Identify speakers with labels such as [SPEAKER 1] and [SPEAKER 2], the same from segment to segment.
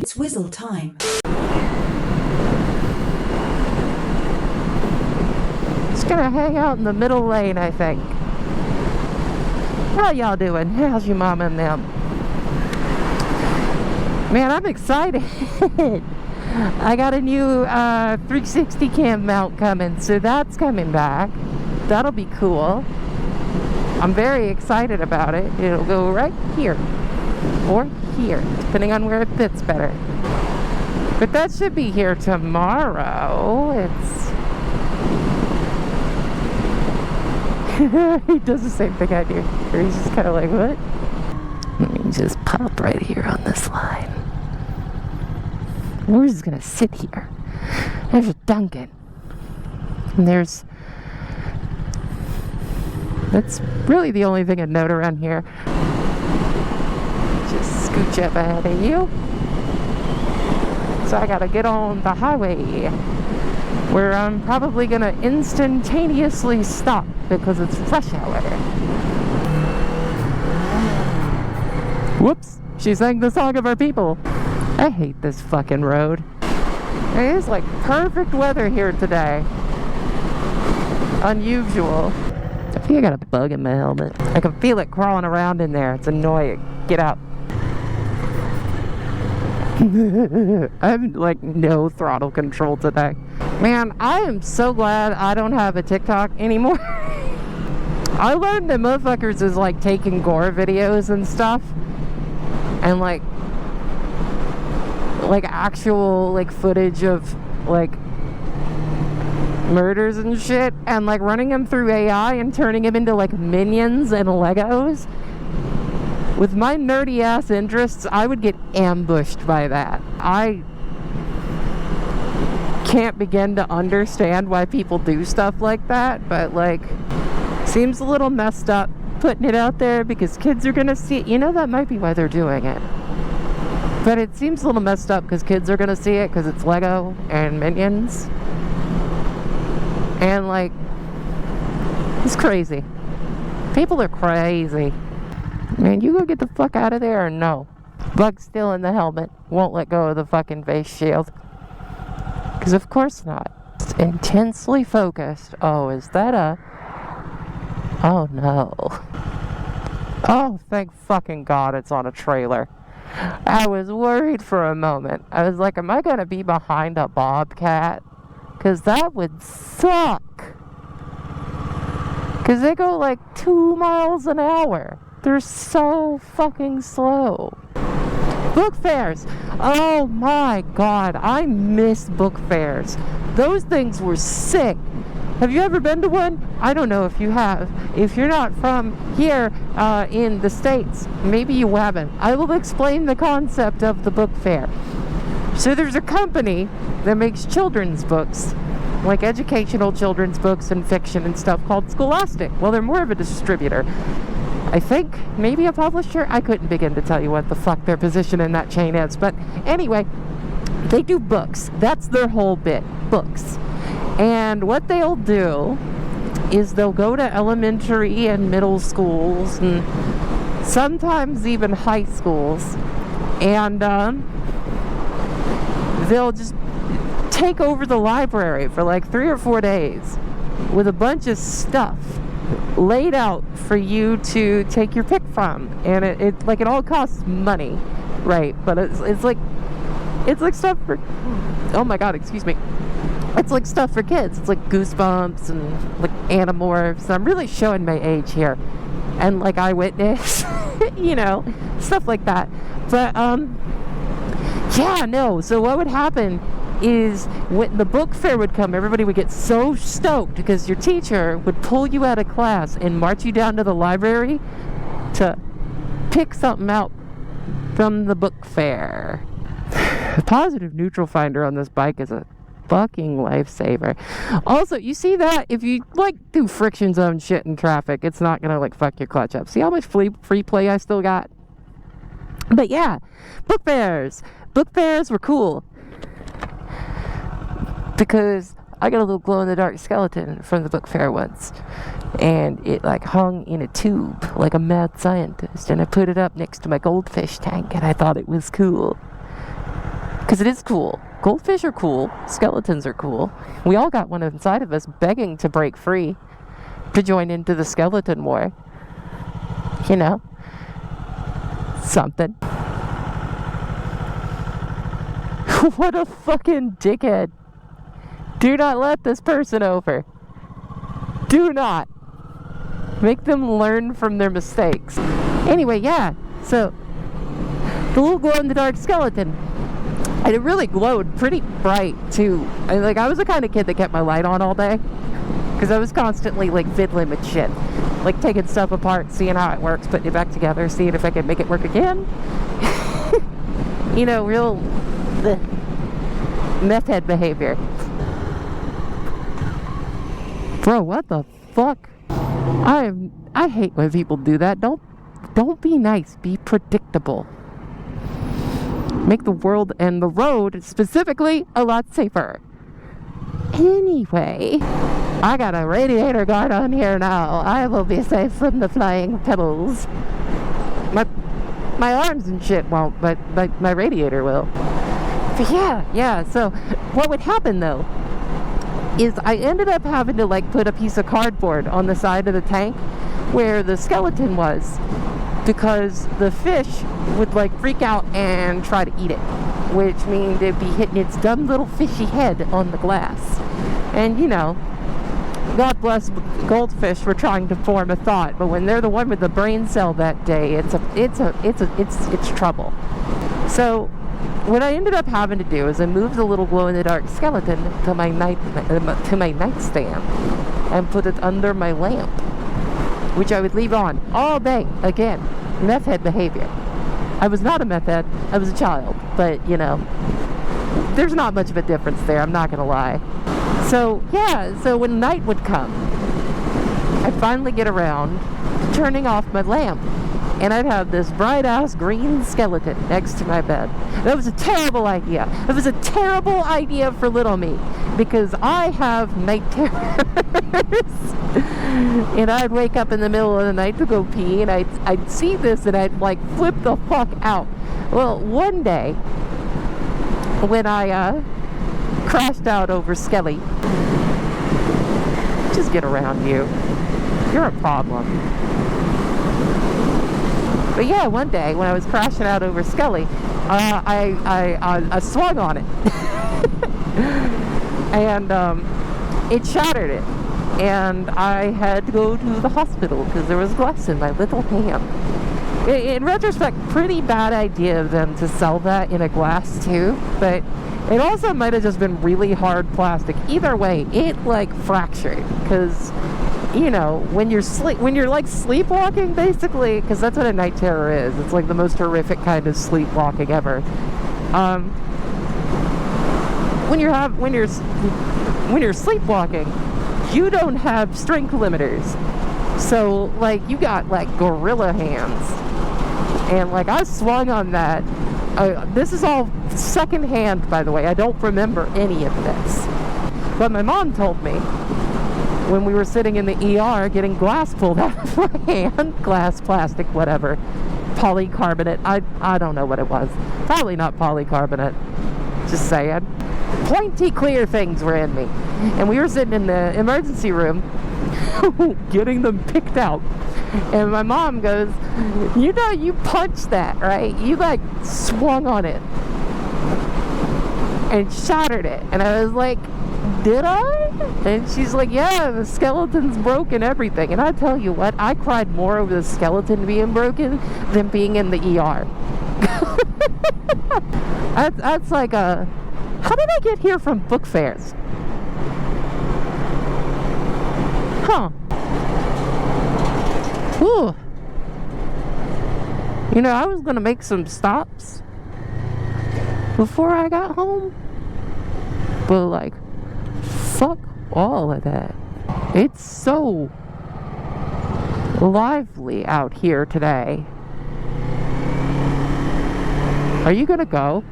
[SPEAKER 1] It's whistle time.
[SPEAKER 2] Just gonna hang out in the middle lane, I think. How y'all doing? How's your mama and them? Man, I'm excited. I got a new 360 cam mount coming, so that's coming back. That'll be cool. I'm very excited about it. It'll go right here or here, depending on where it fits better. But that should be here tomorrow. He does the same thing I do. He's just kind of like, what? Let me just pop right here on this line. We're just gonna sit here. There's a Dunkin'. And that's really the only thing of note around here. Just scooch up ahead of you. So I gotta get on the highway, where I'm probably gonna instantaneously stop because it's rush hour. Whoops, she sang the song of our people. I hate this fucking road. It is like perfect weather here today. Unusual. I think I got a bug in my helmet. I can feel it crawling around in there. It's annoying. Get out. I have like no throttle control today. Man, I am so glad I don't have a TikTok anymore. I learned that motherfuckers is like taking gore videos and stuff and like actual like footage of like murders and shit and like running them through AI and turning them into like minions and Legos. With my nerdy ass interests, I would get ambushed by that. I can't begin to understand why people do stuff like that, but like seems a little messed up putting it out there because kids are gonna see it. You know, that might be why they're doing it. But it seems a little messed up because kids are gonna see it because it's Lego and Minions. And like, it's crazy. People are crazy. Man, you go get the fuck out of there or no? Bug's still in the helmet. Won't let go of the fucking face shield. Because of course not. It's intensely focused. Oh, is that a... Oh no. Oh, thank fucking God it's on a trailer. I was worried for a moment. I was like, am I gonna be behind a bobcat? Because that would suck. Because they go like 2 miles an hour. They're so fucking slow. Book fairs. Oh my God, I miss book fairs. Those things were sick. Have you ever been to one? I don't know if you have. If you're not from here in the States, maybe you haven't. I will explain the concept of the book fair. So there's a company that makes children's books, like educational children's books and fiction and stuff, called Scholastic. Well, they're more of a distributor. I think, maybe a publisher. I couldn't begin to tell you what the fuck their position in that chain is. But anyway, they do books. That's their whole bit, books. And what they'll do is they'll go to elementary and middle schools and sometimes even high schools. And they'll just take over the library for like 3 or 4 days with a bunch of stuff laid out for you to take your pick from. And it all costs money, right? But it's like stuff for, oh my God, excuse me. It's like stuff for kids. It's like Goosebumps and like Animorphs. I'm really showing my age here. And like Eyewitness, you know, stuff like that. But yeah, no. So what would happen is when the book fair would come, everybody would get so stoked because your teacher would pull you out of class and march you down to the library to pick something out from the book fair. The positive neutral finder on this bike is a fucking lifesaver. Also, you see that if you like do friction zone shit in traffic, it's not gonna like fuck your clutch up. See how much free play I still got? But yeah, book fairs were cool because I got a little glow-in-the-dark skeleton from the book fair once, and it like hung in a tube like a mad scientist, and I put it up next to my goldfish tank, and I thought it was cool. Because it is cool. Goldfish are cool. Skeletons are cool. We all got one inside of us begging to break free, to join into the skeleton war. You know? Something. What a fucking dickhead. Do not let this person over. Do not. Make them learn from their mistakes. Anyway, yeah. So, the little glow-in-the-dark skeleton. And it really glowed pretty bright, too. I was the kind of kid that kept my light on all day. Because I was constantly, fiddling with shit. Taking stuff apart, seeing how it works, putting it back together, seeing if I could make it work again. You know, real meth head behavior. Bro, what the fuck? I hate when people do that. Don't be nice. Be predictable. Make the world and the road, specifically, a lot safer. Anyway, I got a radiator guard on here now. I will be safe from the flying pebbles. My arms and shit won't, but my radiator will. But yeah, so what would happen though is I ended up having to put a piece of cardboard on the side of the tank where the skeleton was, because the fish would freak out and try to eat it, which means it'd be hitting its dumb little fishy head on the glass. And you know, God bless goldfish for trying to form a thought, but when they're the one with the brain cell that day, it's trouble. So what I ended up having to do is I moved the little glow-in-the-dark skeleton to my nightstand and put it under my lamp, which I would leave on all day. Again, meth head behavior. I was not a meth head. I was a child, but you know, there's not much of a difference there. I'm not gonna lie. So yeah, so when night would come, I'd finally get around to turning off my lamp, and I'd have this bright-ass green skeleton next to my bed. That was a terrible idea. It was a terrible idea for little me, because I have night terrors. And I'd wake up in the middle of the night to go pee, and I'd see this, and I'd flip the fuck out. Well, one day, when I crashed out over Skelly, just get around you. You're a problem. But yeah, one day when I was crashing out over Skelly, I swung on it, and it shattered it, and I had to go to the hospital because there was glass in my little hand. In retrospect, pretty bad idea of them to sell that in a glass tube, but it also might have just been really hard plastic. Either way, it fractured, because you know, when you're sleepwalking, basically, because that's what a night terror is. It's the most horrific kind of sleepwalking ever. When you're sleepwalking, you don't have strength limiters, so you got gorilla hands, and I swung on that. This is all secondhand, by the way. I don't remember any of this, but my mom told me when we were sitting in the ER getting glass pulled out of my hand, glass, plastic, whatever, polycarbonate, I don't know what it was, probably not polycarbonate, just saying, pointy clear things were in me, and we were sitting in the emergency room getting them picked out, and my mom goes, you know, you punched that, right? You swung on it and shattered it. And I was like, did I? And she's like, yeah, the skeleton's broken, everything. And I tell you what, I cried more over the skeleton being broken than being in the ER. That's like a, how did I get here from book fairs? Huh. Ooh. You know, I was gonna make some stops before I got home, but fuck all of that. It's so lively out here today. Are you gonna go?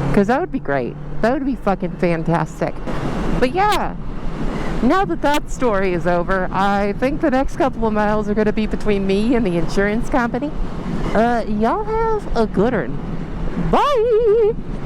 [SPEAKER 2] Because that would be great. That would be fucking fantastic. But yeah, now that story is over, I think the next couple of miles are going to be between me and the insurance company. Y'all have a good one. Bye!